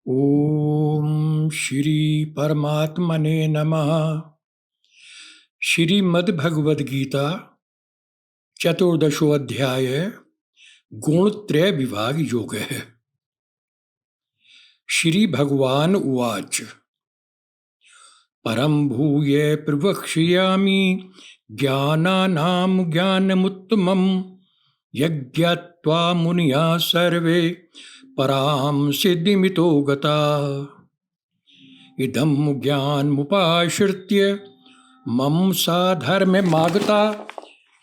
ओम श्री परमात्मने नमः। श्रीमद् भगवद गीता चतुर्दशो अध्याय गुणत्रय विभाग योग है। श्री भगवान उवाच परम भूय प्रवक्ष्यामि ज्ञानानां ज्ञानमुत्तमं यज्ञत्वा मुनिया सर्वे परां सिद्धिमितो गता। इदं ज्ञानमुपाश्रित्य मम साधर्म्यमागता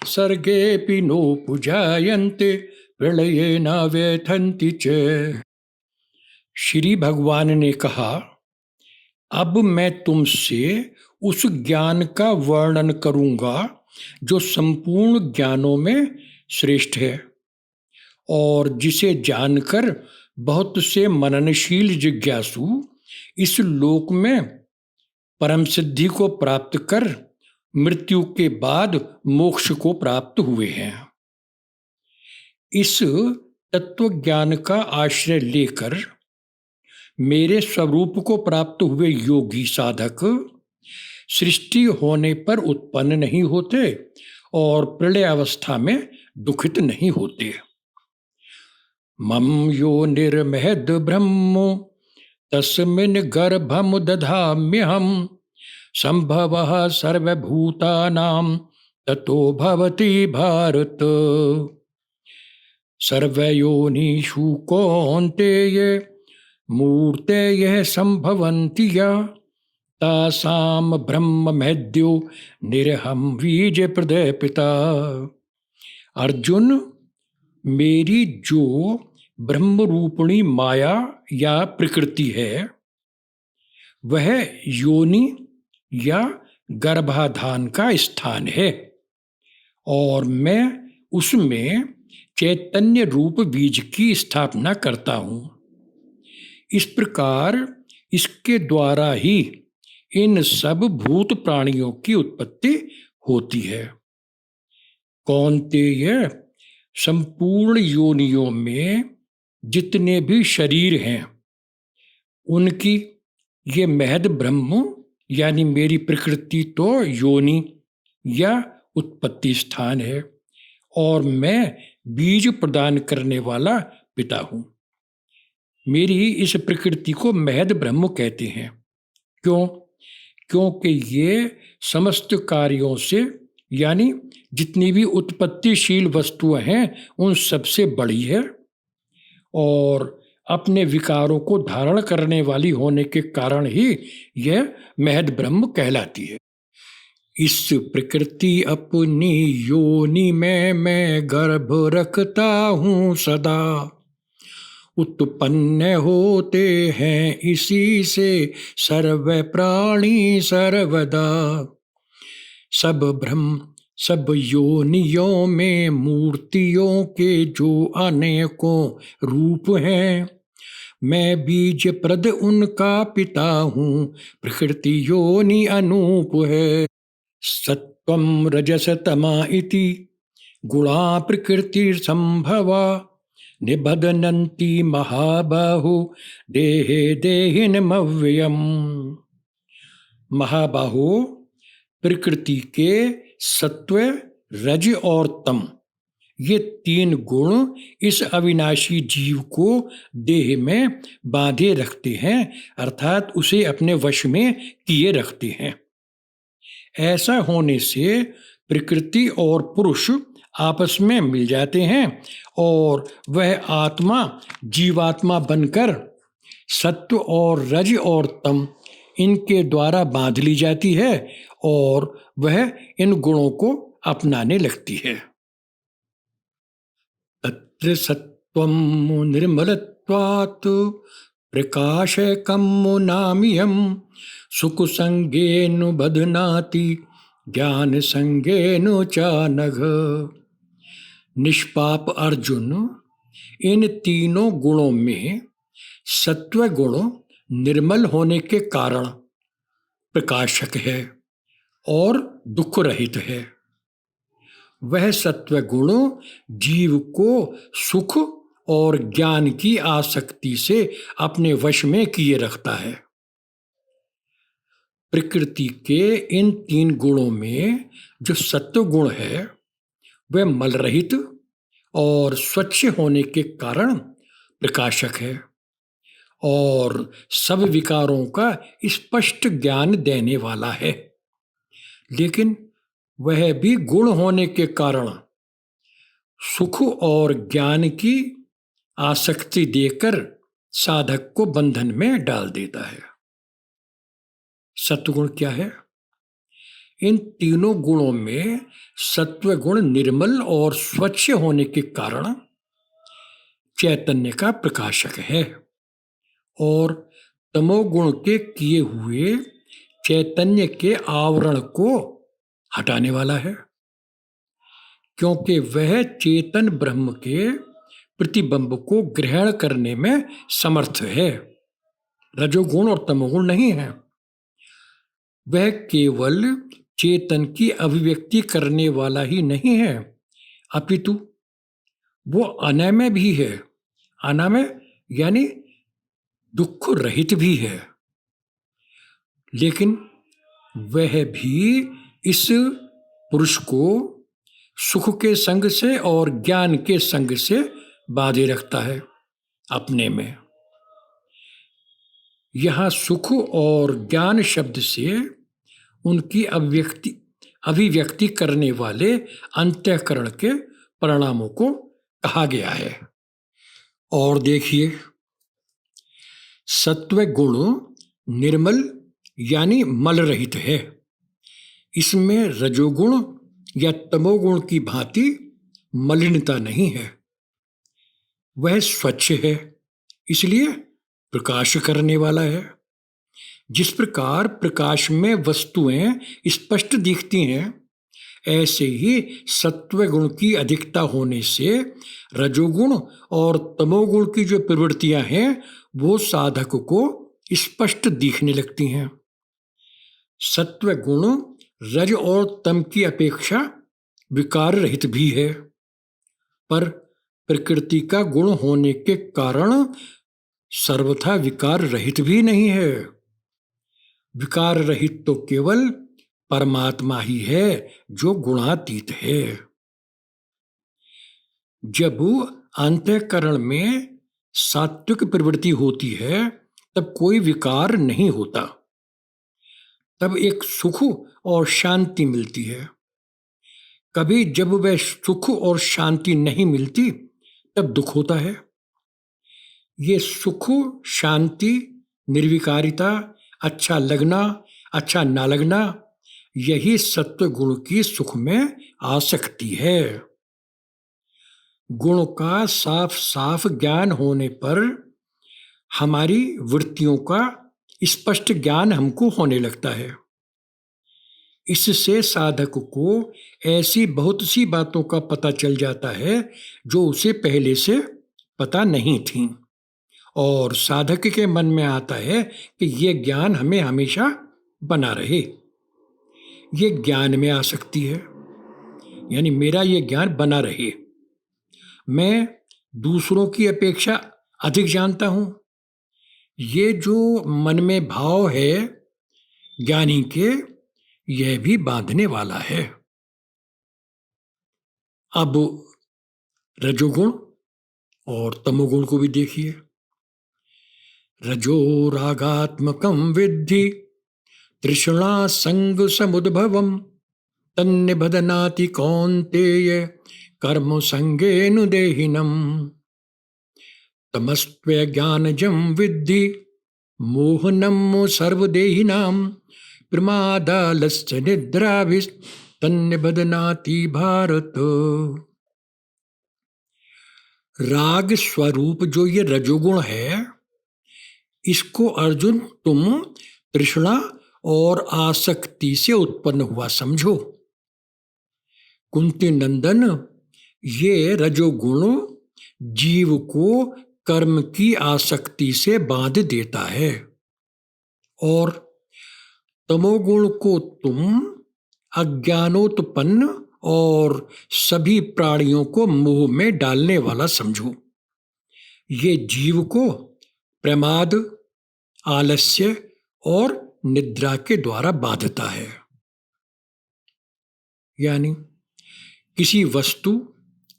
सर्गेऽपि नोपजायन्ते प्रलये न व्यथन्ति च। श्री भगवान ने कहा, अब मैं तुमसे उस ज्ञान का वर्णन करूंगा जो संपूर्ण ज्ञानों में श्रेष्ठ है और जिसे जानकर बहुत से मननशील जिज्ञासु इस लोक में परम सिद्धि को प्राप्त कर मृत्यु के बाद मोक्ष को प्राप्त हुए हैं। इस तत्व ज्ञान का आश्रय लेकर मेरे स्वरूप को प्राप्त हुए योगी साधक सृष्टि होने पर उत्पन्न नहीं होते और प्रलय अवस्था में दुखित नहीं होते। मम यो निर्महद ब्रह्मो तस्मिन् गर्भम दधाम्यहम् संभवः सर्वभूतानां ततो भवति भारत। सर्वयोनिषु कौन्तेय मूर्तयः संभवन्ति या तासां ब्रह्ममेद्यो निरहं बीज प्रदय पिता। अर्जुन, मेरी जो ब्रह्मरूपिणी माया या प्रकृति है वह योनि या गर्भाधान का स्थान है और मैं उसमें चैतन्य रूप बीज की स्थापना करता हूँ। इस प्रकार इसके द्वारा ही इन सब भूत प्राणियों की उत्पत्ति होती है। कौन्तेय, संपूर्ण योनियों में जितने भी शरीर हैं उनकी ये महद ब्रह्म यानी मेरी प्रकृति तो योनि या उत्पत्ति स्थान है और मैं बीज प्रदान करने वाला पिता हूँ। मेरी इस प्रकृति को महद ब्रह्म कहते हैं। क्यों? क्योंकि ये समस्त कार्यों से यानी जितनी भी उत्पत्तिशील वस्तुएं हैं उन सबसे बड़ी है और अपने विकारों को धारण करने वाली होने के कारण ही यह महद ब्रह्म कहलाती है। इस प्रकृति अपनी योनि में मैं गर्भ रखता हूँ सदा, उत्पन्न होते हैं इसी से सर्व प्राणी सर्वदा। सब योनियों में मूर्तियों के जो अनेकों रूप हैं, मैं बीज प्रद उनका पिता हूँ, प्रकृति योनि अनूप है। सत्वं रजस तमा इति गुणा प्रकृति संभवा, निबध्नन्ति महाबाहु देहे देहिनमव्ययम्। महाबाहु, प्रकृति के सत्व, रज और तम ये तीन गुण इस अविनाशी जीव को देह में बांधे रखते हैं अर्थात उसे अपने वश में किए रखते हैं। ऐसा होने से प्रकृति और पुरुष आपस में मिल जाते हैं और वह आत्मा जीवात्मा बनकर सत्व और रज और तम इनके द्वारा बांध ली जाती है और वह इन गुणों को अपनाने लगती है। तत्र सत्वं निर्मलत्वात् प्रकाशकं नामियं सुखसंगेन बध्नाति ज्ञान संगेन चानघ। निष्पाप अर्जुन, इन तीनों गुणों में सत्व गुण निर्मल होने के कारण प्रकाशक है और दुख रहित है। वह सत्व गुण जीव को सुख और ज्ञान की आसक्ति से अपने वश में किए रखता है। प्रकृति के इन 3 गुणों में जो सत्व गुण है वह मल रहित और स्वच्छ होने के कारण प्रकाशक है और सब विकारों का स्पष्ट ज्ञान देने वाला है। लेकिन वह भी गुण होने के कारण सुख और ज्ञान की आसक्ति देकर साधक को बंधन में डाल देता है। सत्वगुण क्या है? इन तीनों गुणों में सत्वगुण निर्मल और स्वच्छ होने के कारण चैतन्य का प्रकाशक है और तमोगुण के किए हुए चैतन्य के आवरण को हटाने वाला है, क्योंकि वह चेतन ब्रह्म के प्रतिबिंब को ग्रहण करने में समर्थ है। रजोगुण और तमोगुण नहीं है। वह केवल चेतन की अभिव्यक्ति करने वाला ही नहीं है, अपितु वो अनमय भी है। अनमय यानी दुख रहित भी है। लेकिन वह भी इस पुरुष को सुख के संग से और ज्ञान के संग से बांधे रखता है अपने में। यहाँ सुख और ज्ञान शब्द से उनकी अभिव्यक्ति करने वाले अंतःकरण के परिणामों को कहा गया है। और देखिए, सत्व गुण निर्मल यानी मल रहित है। इसमें रजोगुण या तमोगुण की भांति मलिनता नहीं है। वह स्वच्छ है, इसलिए प्रकाश करने वाला है। जिस प्रकार प्रकाश में वस्तुएं स्पष्ट दिखती हैं, ऐसे ही सत्वगुण की अधिकता होने से रजोगुण और तमोगुण की जो प्रवृत्तियां हैं वो साधक को स्पष्ट दिखने लगती हैं। सत्वगुण रज और तम की अपेक्षा विकार रहित भी है, पर प्रकृति का गुण होने के कारण सर्वथा विकार रहित भी नहीं है। विकार रहित तो केवल परमात्मा ही है जो गुणातीत है। जब अंतःकरण में सात्विक प्रवृत्ति होती है तब कोई विकार नहीं होता, तब एक सुख और शांति मिलती है। कभी जब वह सुख और शांति नहीं मिलती तब दुख होता है। ये सुख, शांति, निर्विकारिता, अच्छा लगना, अच्छा ना लगना, यही सत्व गुण की सुख में आसक्ति है। गुण का साफ साफ ज्ञान होने पर हमारी वृत्तियों का स्पष्ट ज्ञान हमको होने लगता है। इससे साधक को ऐसी बहुत सी बातों का पता चल जाता है जो उसे पहले से पता नहीं थी, और साधक के मन में आता है कि ये ज्ञान हमें हमेशा बना रहे। ये ज्ञान में आसक्ति है, यानी मेरा ये ज्ञान बना रहे। मैं दूसरों की अपेक्षा अधिक जानता हूँ। ये जो मन में भाव है ज्ञानी के, यह भी बांधने वाला है। अब रजोगुण और तमोगुण को भी देखिए। रजो रागात्मकं विद्धि तृष्णा संग समुद्भवम् तन्निबध्नाति कौन्तेय कर्म संगेन देहिनम् तमस्त्व ज्ञानजं विद्धि मोहनं सर्वदेहिनां प्रमादालस्य निद्राभिस्तन्निबध्नाति भारत। राग स्वरूप जो ये रजोगुण है, इसको अर्जुन तुम तृष्णा और आसक्ति से उत्पन्न हुआ समझो। कुंती नंदन, ये रजोगुण जीव को कर्म की आसक्ति से बांध देता है, और तमोगुण को तुम अज्ञानोत्पन्न और सभी प्राणियों को मोह में डालने वाला समझो। ये जीव को प्रमाद, आलस्य और निद्रा के द्वारा बांधता है। यानी किसी वस्तु,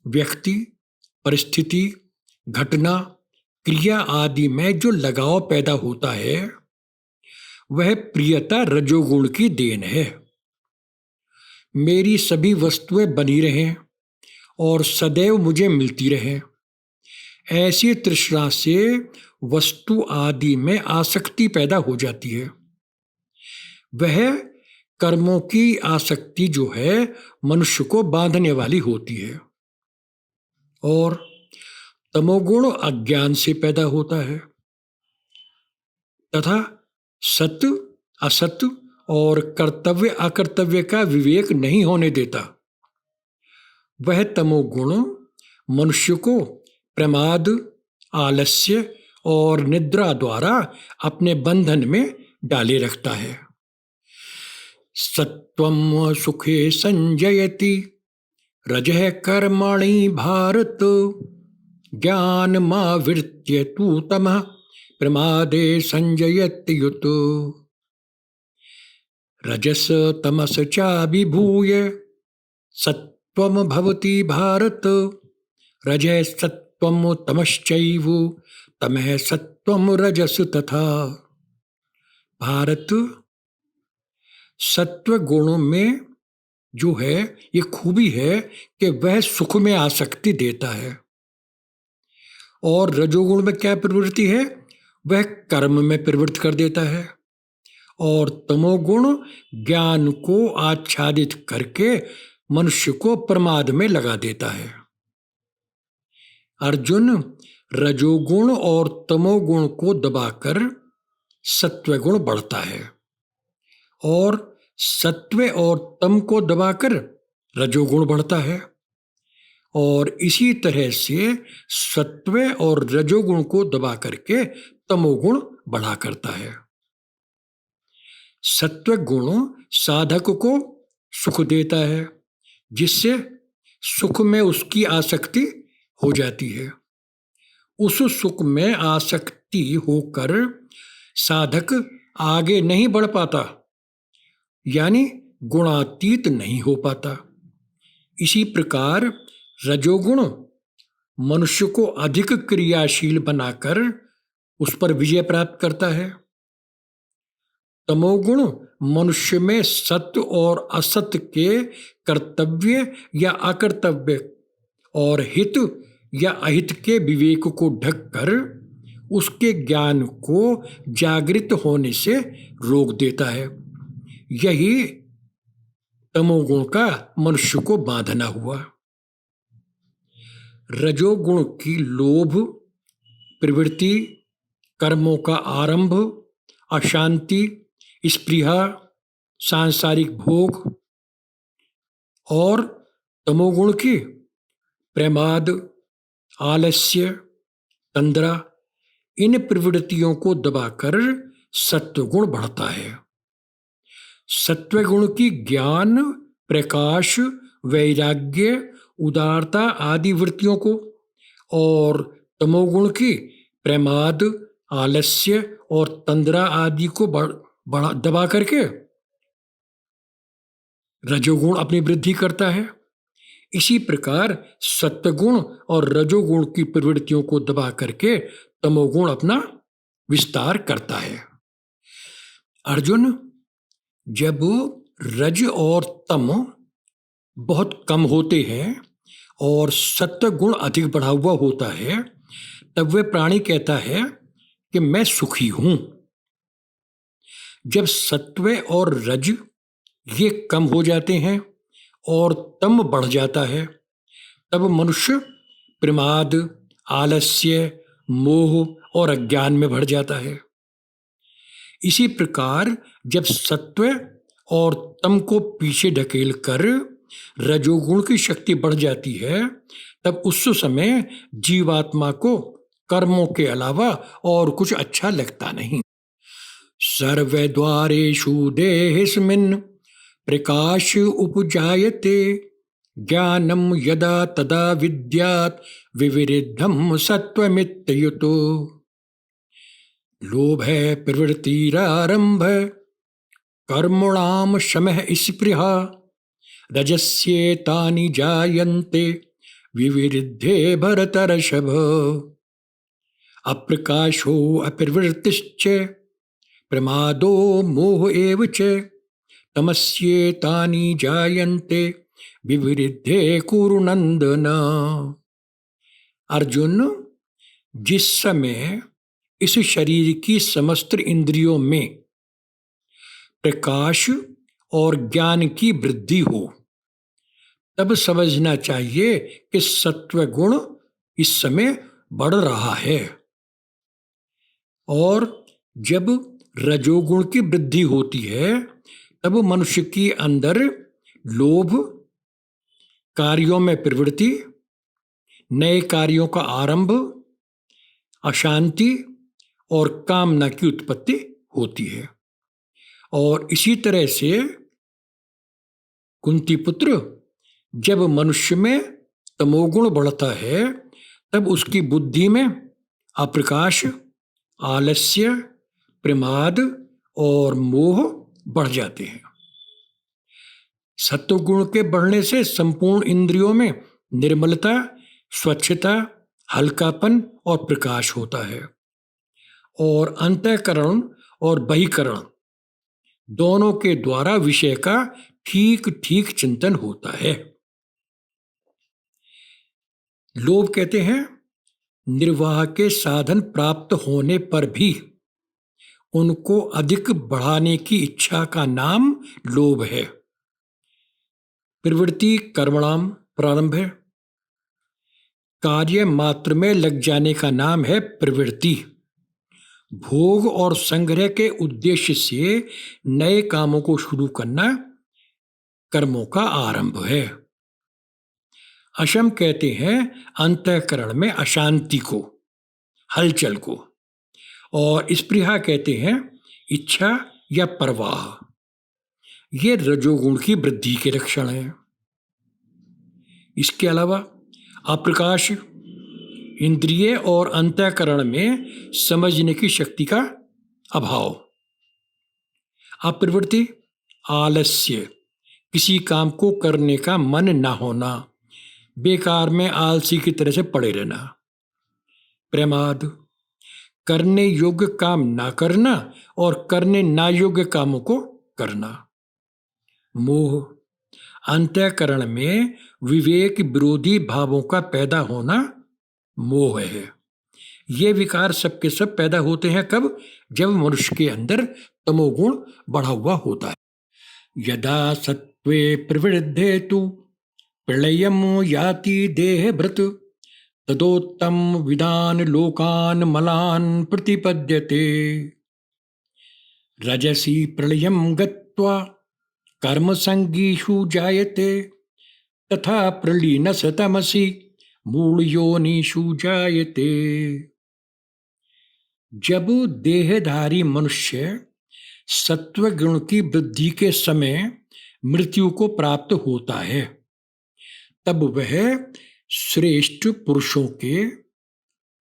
व्यक्ति, परिस्थिति, घटना, क्रिया आदि में जो लगाव पैदा होता है वह प्रियता रजोगुण की देन है। मेरी सभी वस्तुएं बनी रहें और सदैव मुझे मिलती रहें, ऐसी तृष्णा से वस्तु आदि में आसक्ति पैदा हो जाती है। वह कर्मों की आसक्ति जो है मनुष्य को बांधने वाली होती है। और तमोगुण अज्ञान से पैदा होता है तथा सत्य, असत्य और कर्तव्य, अकर्तव्य का विवेक नहीं होने देता। वह तमोगुण मनुष्य को प्रमाद, आलस्य और निद्रा द्वारा अपने बंधन में डाले रखता है। सत्वं सुखे संजयति रजः कर्मणि भारत, ज्ञानमावृत्य तु तमः प्रमादे संजयत्युत। रजस तमस चाभिभूय सत्वं भवति भारत, रजः सत्वं तमश्चैव तमः सत्वं रजस तथा। भारत, सत्व गुण में जो है ये खूबी है कि वह सुख में आसक्ति देता है, और रजोगुण में क्या प्रवृत्ति है, वह कर्म में प्रवृत्त कर देता है, और तमोगुण ज्ञान को आच्छादित करके मनुष्य को प्रमाद में लगा देता है। अर्जुन, रजोगुण और तमोगुण को दबाकर सत्वगुण बढ़ता है और सत्व और तम को दबाकर रजोगुण बढ़ता है, और इसी तरह से सत्व और रजोगुण को दबा करके तमोगुण बढ़ा करता है। सत्व गुण साधक को सुख देता है, जिससे सुख में उसकी आसक्ति हो जाती है। उस सुख में आसक्ति होकर साधक आगे नहीं बढ़ पाता, यानी गुणातीत नहीं हो पाता। इसी प्रकार रजोगुण मनुष्य को अधिक क्रियाशील बनाकर उस पर विजय प्राप्त करता है। तमोगुण मनुष्य में सत्य और असत्य के कर्तव्य या अकर्तव्य और हित या अहित के विवेक को ढककर उसके ज्ञान को जागृत होने से रोक देता है। यही तमोगुण का मनुष्य को बांधना हुआ। रजोगुण की लोभ प्रवृत्ति, कर्मों का आरंभ, अशांति, स्पृहा, सांसारिक भोग, और तमोगुण की प्रमाद, आलस्य, तंद्रा, इन प्रवृत्तियों को दबाकर सत्वगुण बढ़ता है। सत्वगुण की ज्ञान, प्रकाश, वैराग्य, उदारता आदि वृत्तियों को, और तमोगुण की प्रमाद, आलस्य और तंद्रा आदि को दबा करके रजोगुण अपनी वृद्धि करता है। इसी प्रकार सत्वगुण और रजोगुण की प्रवृत्तियों को दबा करके तमोगुण अपना विस्तार करता है। अर्जुन, जब रज और तम बहुत कम होते हैं और सत्वगुण अधिक बढ़ा हुआ होता है, तब वह प्राणी कहता है कि मैं सुखी हूं। जब सत्व और रज ये कम हो जाते हैं और तम बढ़ जाता है, तब मनुष्य प्रमाद, आलस्य, मोह और अज्ञान में बढ़ जाता है। इसी प्रकार जब सत्व और तम को पीछे ढकेल कर रजोगुण की शक्ति बढ़ जाती है, तब उस समय जीवात्मा को कर्मों के अलावा और कुछ अच्छा लगता नहीं। सर्वद्वारेषु देहेस्मिन् प्रकाश उपजायते ज्ञानम यदा तदा विद्यात् विविरिद्धम सत्वमित्युतो। लोभ है प्रवृत्तिरारंभ कर्मणाम शमः स्पृहा रजस्येतानि जायन्ते विविरिद्धे भरतर्षभ। अप्रकाशो अप्रवृत्तिश्च प्रमादो मोह एव च तमस्येतानि जायन्ते विविरिद्धे कुरु नंदन। अर्जुन, जिस समय इस शरीर की समस्त इंद्रियों में प्रकाश और ज्ञान की वृद्धि हो, तब समझना चाहिए कि सत्व गुण इस समय बढ़ रहा है। और जब रजोगुण की वृद्धि होती है तब मनुष्य के अंदर लोभ, कार्यों में प्रवृत्ति, नए कार्यों का आरंभ, अशांति और कामना की उत्पत्ति होती है। और इसी तरह से कुंती पुत्र, जब मनुष्य में तमोगुण बढ़ता है तब उसकी बुद्धि में अप्रकाश, आलस्य, प्रमाद और मोह बढ़ जाते हैं। सत्वगुण के बढ़ने से संपूर्ण इंद्रियों में निर्मलता, स्वच्छता, हल्कापन और प्रकाश होता है और अंतःकरण और बहिकरण दोनों के द्वारा विषय का ठीक ठीक चिंतन होता है। लोभ कहते हैं निर्वाह के साधन प्राप्त होने पर भी उनको अधिक बढ़ाने की इच्छा का नाम लोभ है। प्रवृत्ति कर्मणाम प्रारंभ है। कार्य मात्र में लग जाने का नाम है प्रवृत्ति। भोग और संग्रह के उद्देश्य से नए कामों को शुरू करना कर्मों का आरंभ है। अशम कहते हैं अंतःकरण में अशांति को, हलचल को, और स्पृहा कहते हैं इच्छा या प्रवाह। ये रजोगुण की वृद्धि के लक्षण हैं। इसके अलावा अप्रकाश, इंद्रिय और अंतःकरण में समझने की शक्ति का अभाव। अप्रवृत्ति, आलस्य, किसी काम को करने का मन ना होना, बेकार में आलसी की तरह से पड़े रहना। प्रमाद, करने योग्य काम ना करना और करने ना योग्य कामों को करना। मोह, अंतःकरण में विवेक विरोधी भावों का पैदा होना मोह है। ये विकार सबके सब पैदा होते हैं कब? जब मनुष्य के अंदर तमोगुण बढ़ा हुआ होता है। यदा सत्वे प्रवृद्धे तु प्रलयम याति देहभृत तदोत्तम विदान लोकान मलान प्रतिपद्यते। रजसी प्रलयम गत्वा कर्म संगीषु जायते तथा प्रलीनस तमसि मूल योनिषु जायते। जब देहधारी मनुष्य सत्वगुण की वृद्धि के समय मृत्यु को प्राप्त होता है तब वह श्रेष्ठ पुरुषों के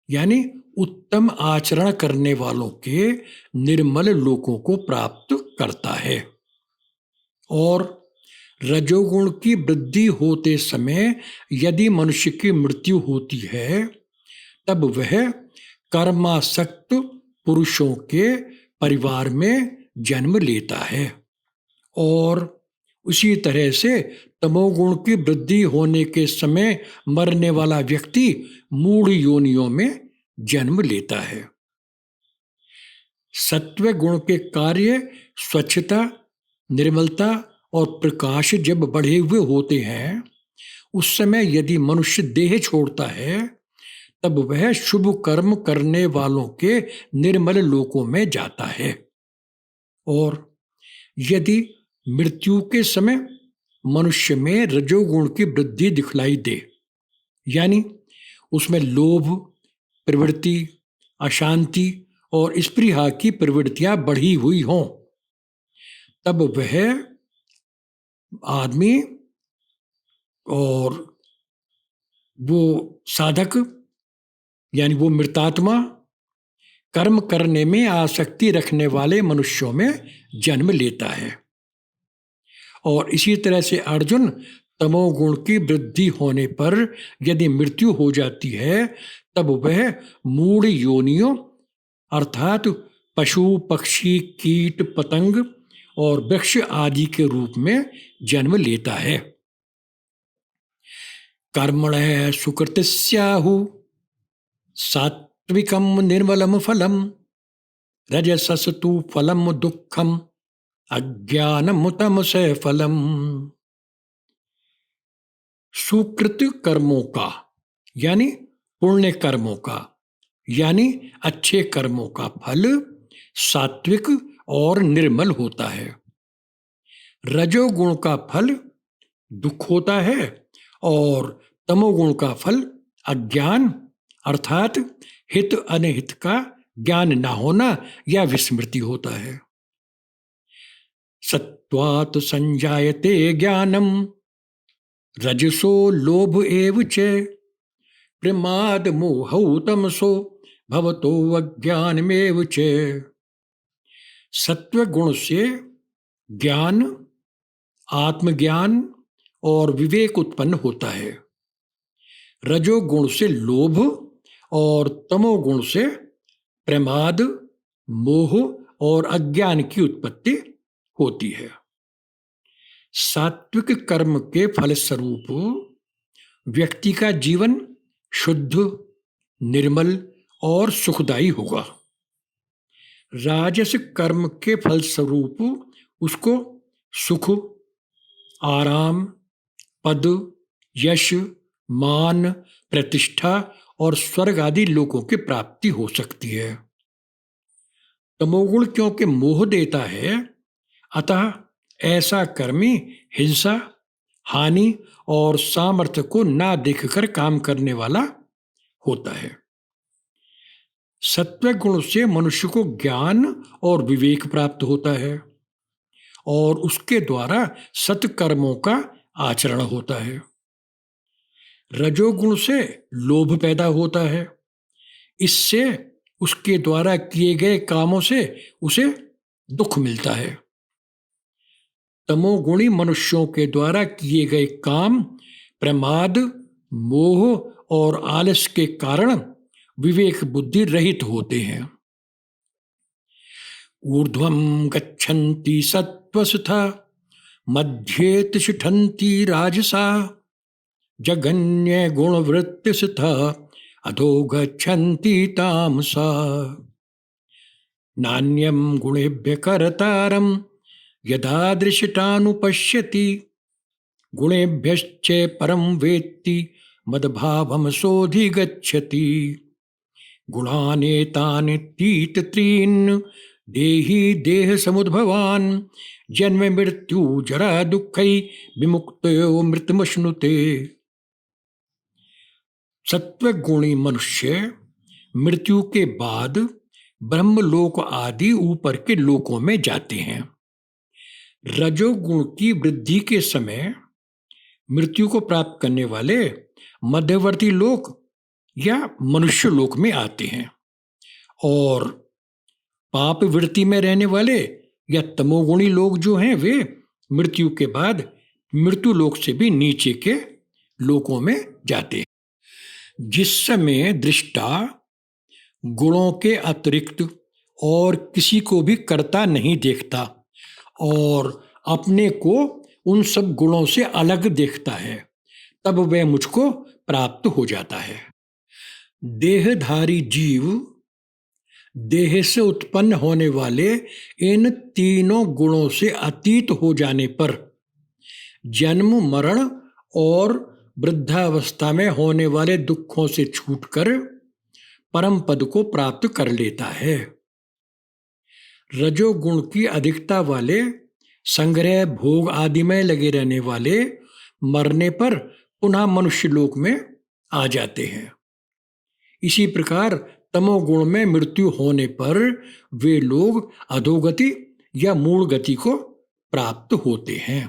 यानी उत्तम आचरण करने वालों के निर्मल लोकों को प्राप्त करता है। और रजोगुण की वृद्धि होते समय यदि मनुष्य की मृत्यु होती है तब वह कर्मासक्त पुरुषों के परिवार में जन्म लेता है। और उसी तरह से तमोगुण की वृद्धि होने के समय मरने वाला व्यक्ति मूढ़ योनियों में जन्म लेता है। सत्व गुण के कार्य स्वच्छता, निर्मलता और प्रकाश जब बढ़े हुए होते हैं उस समय यदि मनुष्य देह छोड़ता है तब वह शुभ कर्म करने वालों के निर्मल लोकों में जाता है। और यदि मृत्यु के समय मनुष्य में रजोगुण की वृद्धि दिखलाई दे यानी उसमें लोभ, प्रवृत्ति, अशांति और स्पृहा की प्रवृत्तियां बढ़ी हुई हों तब वह आदमी और वो साधक यानी वो मृतात्मा कर्म करने में आसक्ति रखने वाले मनुष्यों में जन्म लेता है। और इसी तरह से अर्जुन, तमोगुण की वृद्धि होने पर यदि मृत्यु हो जाती है तब वह मूढ़ योनियों अर्थात पशु पक्षी कीट पतंग और वृक्ष आदि के रूप में जन्म लेता है। कर्मणः सुकृतिस्याहु सात्विकम निर्मलम फलम रजसस्तु फलम दुःखम अज्ञानम तमसः फलम। सुकृत कर्मों का यानी पुण्य कर्मों का यानी अच्छे कर्मों का फल सात्विक और निर्मल होता है। रजोगुण का फल दुख होता है और तमोगुण का फल अज्ञान अर्थात हित अनहित का ज्ञान न होना या विस्मृति होता है। सत्वात् संजायते ज्ञानम रजसो लोभ एव च प्रमाद मोहौ तमसो भवतो अज्ञानमेव च। सत्व गुण से ज्ञान आत्मज्ञान और विवेक उत्पन्न होता है। रजोगुण से लोभ और तमोगुण से प्रमाद मोह और अज्ञान की उत्पत्ति होती है। सात्विक कर्म के फलस्वरूप व्यक्ति का जीवन शुद्ध निर्मल और सुखदायी होगा। राजस कर्म के फलस्वरूप उसको सुख आराम पद यश मान प्रतिष्ठा और स्वर्ग आदि लोकों की प्राप्ति हो सकती है। तमोगुण क्योंकि मोह देता है अतः ऐसा कर्मी हिंसा हानि और सामर्थ्य को ना देखकर काम करने वाला होता है। सत्व गुण से मनुष्य को ज्ञान और विवेक प्राप्त होता है और उसके द्वारा सत्कर्मों का आचरण होता है। रजोगुण से लोभ पैदा होता है, इससे उसके द्वारा किए गए कामों से उसे दुख मिलता है। तमोगुणी मनुष्यों के द्वारा किए गए काम प्रमाद मोह और आलस्य के कारण विवेक बुद्धि रहित होते हैं। ऊर्ध्वं गच्छन्ति सत्त्वस्था मध्ये तिष्ठन्ति राजसा जगन्य गुणवृत्तिस्था अधो गच्छन्ति तामसा। नान्यं गुणेभ्यः कर्तारं यदा दृष्टानुपश्यति गुणेभ्यश्च परं वेत्ति मद्भावं सोऽधिगच्छति। गुणानेतान् तीन देहि देह समुद्भवान् जन्म मृत्यु जरा दुःखै विमुक्तो मृतमश्नुते। सत्वगुणी मनुष्य मृत्यु के बाद ब्रह्मलोक आदि ऊपर के लोकों में जाते हैं। रजोगुण की वृद्धि के समय मृत्यु को प्राप्त करने वाले मध्यवर्ती लोक या मनुष्य लोक में आते हैं और पाप वृत्ति में रहने वाले या तमोगुणी लोग जो हैं वे मृत्यु के बाद मृत्यु लोक से भी नीचे के लोकों में जाते हैं। जिस समय दृष्टा गुणों के अतिरिक्त और किसी को भी कर्ता नहीं देखता और अपने को उन सब गुणों से अलग देखता है तब वह मुझको प्राप्त हो जाता है। देहधारी जीव देह से उत्पन्न होने वाले इन तीनों गुणों से अतीत हो जाने पर जन्म मरण और वृद्धावस्था में होने वाले दुखों से छूटकर परम पद को प्राप्त कर लेता है। रजोगुण की अधिकता वाले संग्रह भोग आदि में लगे रहने वाले मरने पर पुनः मनुष्य लोक में आ जाते हैं। इसी प्रकार तमोगुण में मृत्यु होने पर वे लोग अधोगति या मूल गति को प्राप्त होते हैं।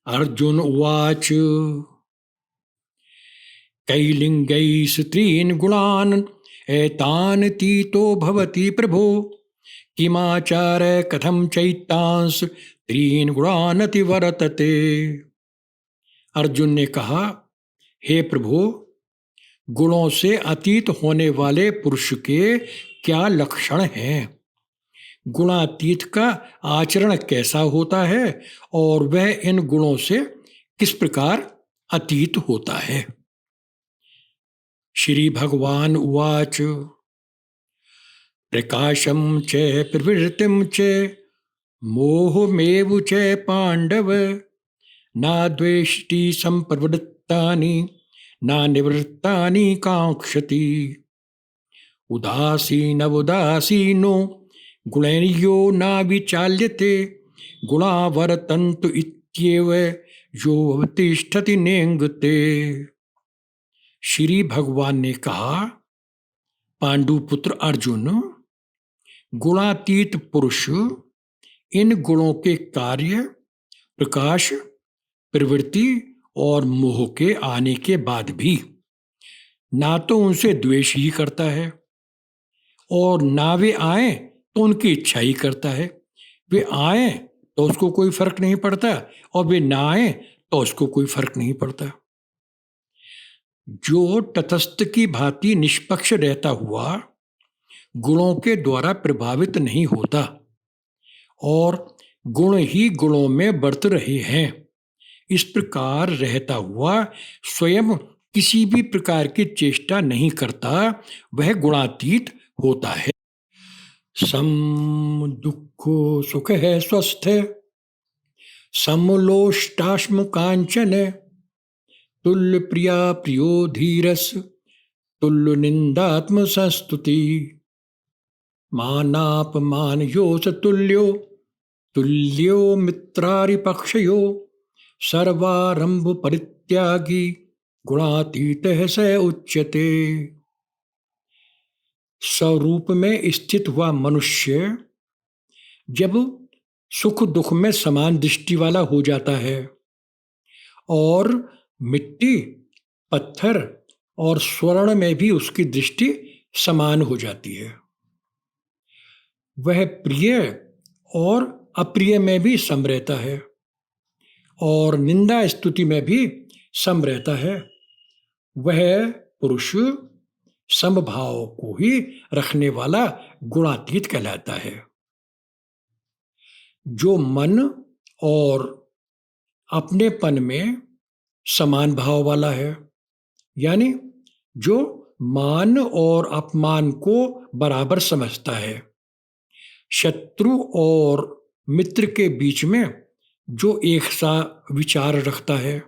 अर्जुन उवाच कैलिङ्गैस्त्रीन् गुणान् एतान् तीतो भवति प्रभो किमाचार कथं चैतांस त्रीन् गुणान् अतिवर्तते। अर्जुन ने कहा, हे प्रभु, गुणों से अतीत होने वाले पुरुष के क्या लक्षण हैं? गुणातीत का आचरण कैसा होता है और वह इन गुणों से किस प्रकार अतीत होता है? श्री भगवान उवाच प्रकाशम च प्रवृत्तिम च मोहमेव च पांडव ना द्वेष्टि संप्रवृत्तानि ना निवृत्तानि कांक्षति उदासीनो गुणैर्यो ना विचाल्यते गुणा वर्तन्तु इत्येव यो अवतिष्ठति नेङ्गते। श्री भगवान ने कहा, पांडुपुत्र अर्जुन, गुणातीत पुरुष इन गुणों के कार्य, प्रकाश, प्रवृत्ति और मोह के आने के बाद भी ना तो उनसे द्वेष ही करता है और ना वे आए तो उनकी इच्छा ही करता है। वे आए तो उसको कोई फर्क नहीं पड़ता और वे ना आए तो उसको कोई फर्क नहीं पड़ता। जो तटस्थ की भांति निष्पक्ष रहता हुआ गुणों के द्वारा प्रभावित नहीं होता और गुण ही गुणों में बरत रहे हैं, इस प्रकार रहता हुआ स्वयं किसी भी प्रकार की चेष्टा नहीं करता, वह गुणातीत होता है। सम दुःखो सुख है स्वस्थ समलोष्टाश्म कांचन तुल्य प्रिया प्रियो धीरस तुल्य निंदात्म संस्तुति मानापमान योस तुल्यो तुल्यो मित्रारिपक्षयो सर्वारंभ परित्यागी गुणातीतः स उच्यते। स्वरूप में स्थित हुआ मनुष्य जब सुख दुख में समान दृष्टि वाला हो जाता है और मिट्टी, पत्थर और स्वर्ण में भी उसकी दृष्टि समान हो जाती है, वह प्रिय और अप्रिय में भी सम रहता है और निंदा स्तुति में भी सम रहता है। वह पुरुष समभाव को ही रखने वाला गुणातीत कहलाता है। जो मन और अपनेपन में समान भाव वाला है, यानी जो मान और अपमान को बराबर समझता है, शत्रु और मित्र के बीच में जो एक सा विचार रखता है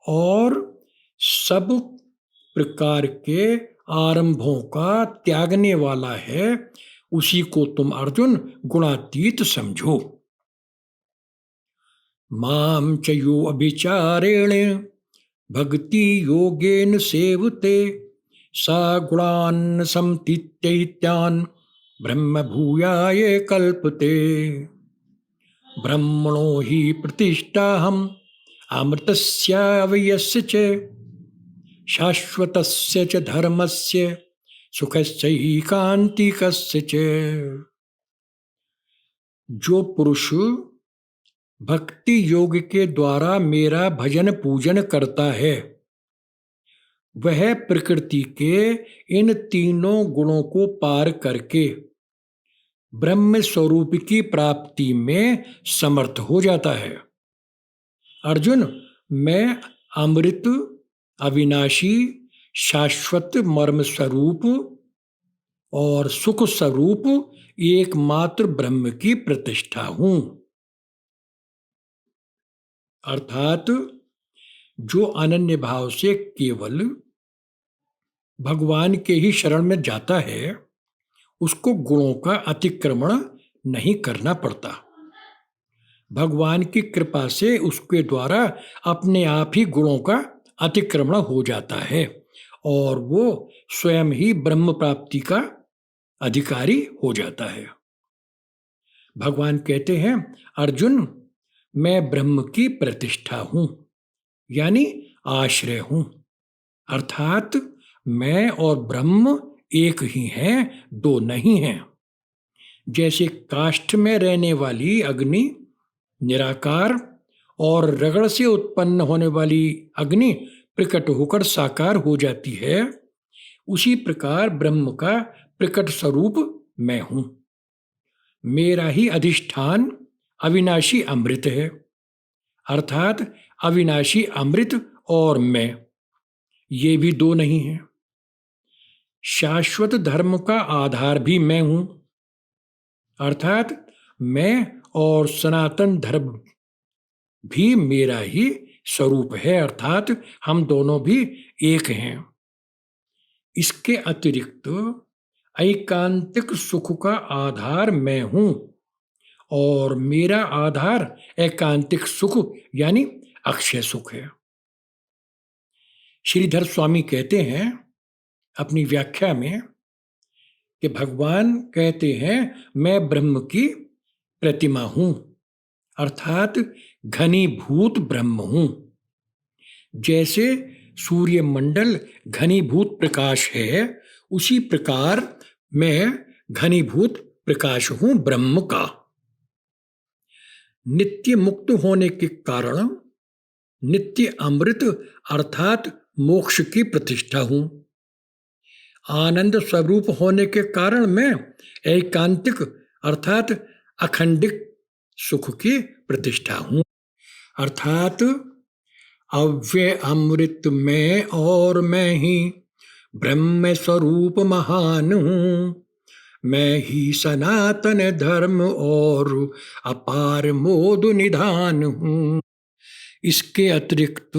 और सब प्रकार के आरंभों का त्यागने वाला है, उसी को तुम अर्जुन गुणातीत समझो। माम च यो अभिचारेण भक्ति योगेन सेवते सा गुणान् समतीत्यैत्यान् ब्रह्म भूयाय कल्पते। ब्रह्मणो हि प्रतिष्ठाहम् अमृतस्य अव्ययस्य च शाश्वतस्य च धर्मस्य सुखस्य ही कांतिकस्य च। जो पुरुष भक्ति योग के द्वारा मेरा भजन पूजन करता है, वह प्रकृति के इन तीनों गुणों को पार करके ब्रह्म स्वरूप की प्राप्ति में समर्थ हो जाता है। अर्जुन, मैं अमृत, अविनाशी, शाश्वत मर्म स्वरूप और सुख स्वरूप एकमात्र ब्रह्म की प्रतिष्ठा हूं। अर्थात जो अनन्य भाव से केवल भगवान के ही शरण में जाता है, उसको गुणों का अतिक्रमण नहीं करना पड़ता। भगवान की कृपा से उसके द्वारा अपने आप ही गुणों का अतिक्रमण हो जाता है और वो स्वयं ही ब्रह्म प्राप्ति का अधिकारी हो जाता है। भगवान कहते हैं, अर्जुन, मैं ब्रह्म की प्रतिष्ठा हूं, यानी आश्रय हूं। अर्थात मैं और ब्रह्म एक ही हैं, दो नहीं हैं। जैसे काष्ठ में रहने वाली अग्नि निराकार और रगड़ से उत्पन्न होने वाली अग्नि प्रकट होकर साकार हो जाती है, उसी प्रकार ब्रह्म का प्रकट स्वरूप मैं हूं। मेरा ही अधिष्ठान अविनाशी अमृत है। अर्थात अविनाशी अमृत और मैं, ये भी दो नहीं है। शाश्वत धर्म का आधार भी मैं हूं। अर्थात मैं और सनातन धर्म भी मेरा ही स्वरूप है। अर्थात हम दोनों भी एक हैं। इसके अतिरिक्त ऐकांतिक सुख का आधार मैं हूं और मेरा आधार एकांतिक सुख यानी अक्षय सुख है। श्रीधर स्वामी कहते हैं अपनी व्याख्या में कि भगवान कहते हैं मैं ब्रह्म की प्रतिमा हूं, अर्थात घनीभूत ब्रह्म हूं। जैसे सूर्यमंडल घनीभूत प्रकाश है, उसी प्रकार मैं घनीभूत प्रकाश हूं ब्रह्म का। नित्य मुक्त होने के कारण नित्य अमृत अर्थात मोक्ष की प्रतिष्ठा हूं। आनंद स्वरूप होने के कारण मैं एकांतिक अर्थात अखंडित सुख की प्रतिष्ठा हूं। अर्थात अव्यय अमृत में और मैं ही ब्रह्म स्वरूप महान हूं। मैं ही सनातन धर्म और अपार मोद निधान हूं। इसके अतिरिक्त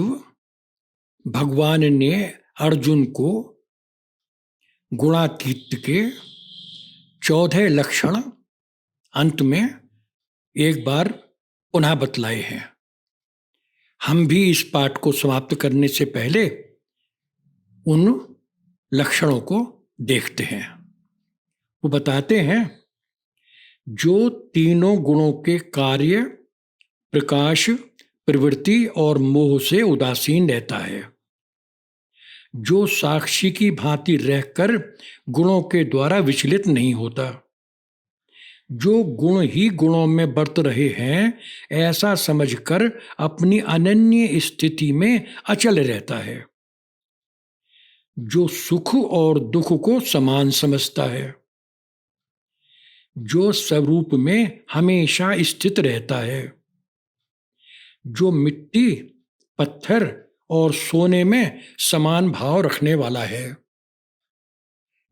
भगवान ने अर्जुन को गुणातीत के 14 लक्षण अंत में एक बार पुनः बतलाए हैं। हम भी इस पाठ को समाप्त करने से पहले उन लक्षणों को देखते हैं। वो बताते हैं, जो तीनों गुणों के कार्य, प्रकाश, प्रवृत्ति और मोह से उदासीन रहता है, जो साक्षी की भांति रहकर गुणों के द्वारा विचलित नहीं होता, जो गुण ही गुणों में बरत रहे हैं ऐसा समझकर अपनी अनन्य स्थिति में अचल रहता है, जो सुख और दुख को समान समझता है, जो स्वरूप में हमेशा स्थित रहता है, जो मिट्टी, पत्थर और सोने में समान भाव रखने वाला है,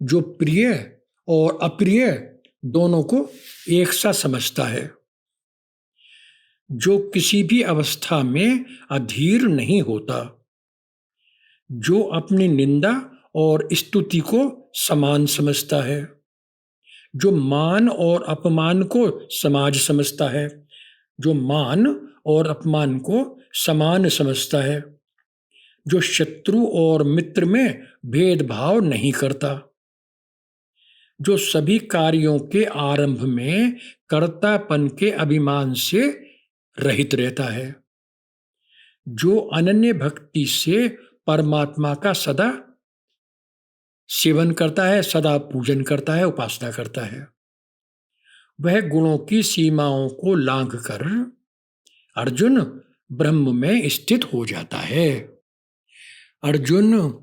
जो प्रिय और अप्रिय दोनों को एक सा समझता है, जो किसी भी अवस्था में अधीर नहीं होता, जो अपनी निंदा और स्तुति को समान समझता है, जो मान और अपमान को समाज समझता है, जो मान और अपमान को समान समझता है, जो शत्रु और मित्र में भेदभाव नहीं करता, जो सभी कार्यों के आरंभ में कर्तापन के अभिमान से रहित रहता है, जो अनन्य भक्ति से परमात्मा का सदा सेवन करता है, सदा पूजन करता है, उपासना करता है। वह गुणों की सीमाओं को लांघकर अर्जुन ब्रह्म में स्थित हो जाता है। अर्जुन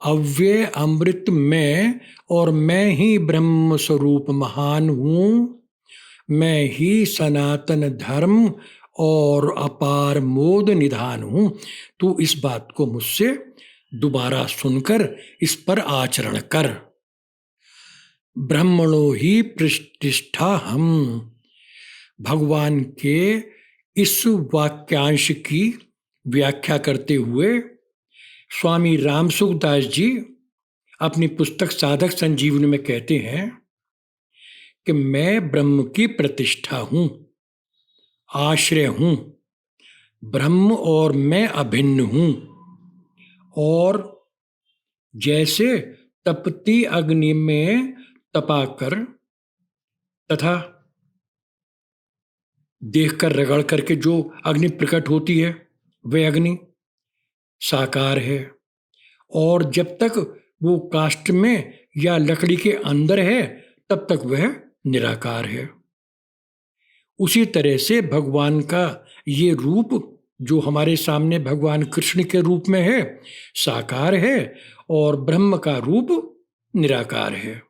अव्यय अमृत में और मैं ही ब्रह्म स्वरूप महान हूं, मैं ही सनातन धर्म और अपार मोद निधान हूं। तू इस बात को मुझसे दोबारा सुनकर इस पर आचरण कर। ब्रह्मणो ही प्रतिष्ठा हम। भगवान के इस वाक्यांश की व्याख्या करते हुए स्वामी रामसुखदास जी अपनी पुस्तक साधक संजीवनी में कहते हैं कि मैं ब्रह्म की प्रतिष्ठा हूं, आश्रय हूं, ब्रह्म और मैं अभिन्न हूं, और जैसे तपती अग्नि में तपाकर तथा देखकर रगड़ करके जो अग्नि प्रकट होती है वह अग्नि साकार है, और जब तक वो काष्ठ में या लकड़ी के अंदर है तब तक वह निराकार है। उसी तरह से भगवान का ये रूप जो हमारे सामने भगवान कृष्ण के रूप में है साकार है, और ब्रह्म का रूप निराकार है।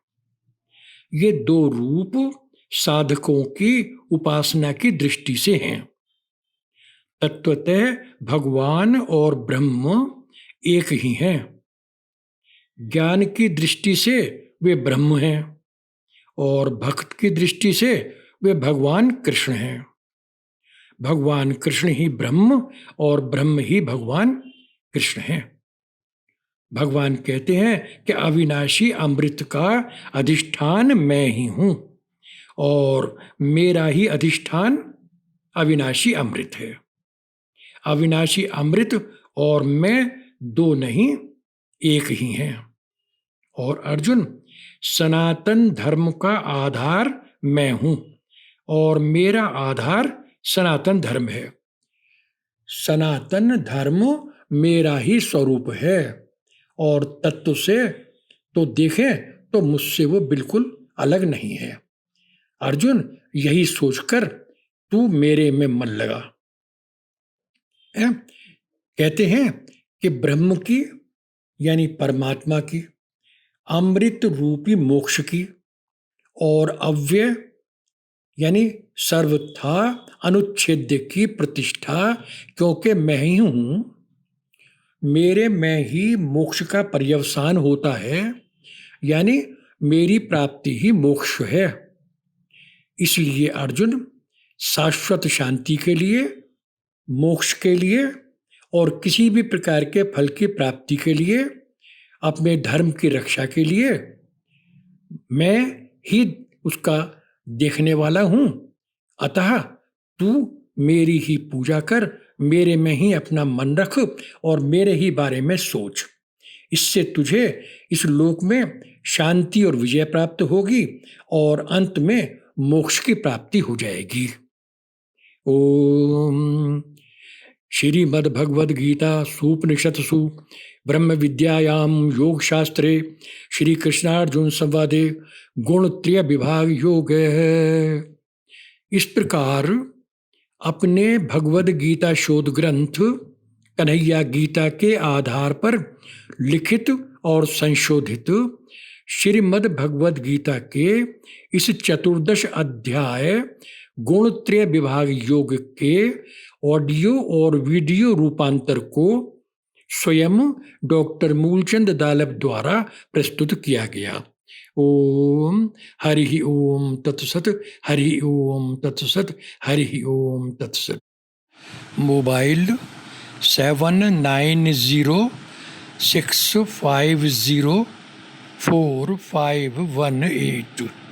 ये दो रूप साधकों की उपासना की दृष्टि से हैं। तत्वतः भगवान और ब्रह्म एक ही हैं। ज्ञान की दृष्टि से वे ब्रह्म हैं और भक्त की दृष्टि से वे भगवान कृष्ण हैं। भगवान कृष्ण ही ब्रह्म और ब्रह्म ही भगवान कृष्ण हैं। भगवान कहते हैं कि अविनाशी अमृत का अधिष्ठान मैं ही हूँ और मेरा ही अधिष्ठान अविनाशी अमृत है। अविनाशी अमृत और मैं दो नहीं एक ही हैं। और अर्जुन, सनातन धर्म का आधार मैं हूँ और मेरा आधार सनातन धर्म है। सनातन धर्म मेरा ही स्वरूप है और तत्व से तो देखें तो मुझसे वो बिल्कुल अलग नहीं है। अर्जुन, यही सोचकर तू मेरे में मन लगा। कहते हैं कि ब्रह्म की यानी परमात्मा की, अमृत रूपी मोक्ष की और अव्यय यानी सर्वथा अनुच्छेद्य की प्रतिष्ठा, क्योंकि मैं ही हूँ, मेरे में ही मोक्ष का पर्यवसान होता है, यानी मेरी प्राप्ति ही मोक्ष है। इसलिए अर्जुन, शाश्वत शांति के लिए, मोक्ष के लिए और किसी भी प्रकार के फल की प्राप्ति के लिए, अपने धर्म की रक्षा के लिए मैं ही उसका देखने वाला हूँ। अतः तू मेरी ही पूजा कर, मेरे में ही अपना मन रख और मेरे ही बारे में सोच। इससे तुझे इस लोक में शांति और विजय प्राप्त होगी और अंत में मोक्ष की प्राप्ति हो जाएगी। ओम श्रीमद्भगवद्गीता सूपनिषत्सु ब्रह्म विद्यायां योग शास्त्रे श्री कृष्णार्जुन संवादे गुणत्रय विभाग योग है। इस प्रकार अपने भगवद गीता शोध ग्रंथ कन्हैया गीता के आधार पर लिखित और संशोधित श्रीमद् भगवद गीता के इस 14 अध्याय गुणत्रय विभाग योग के ऑडियो और वीडियो रूपांतर को स्वयं डॉक्टर मूलचंद दालव द्वारा प्रस्तुत किया गया। ओम हरि ओम तत्सत, हरि ओम तत्सत, हरि ओम तत्सत। मोबाइल 7906504518।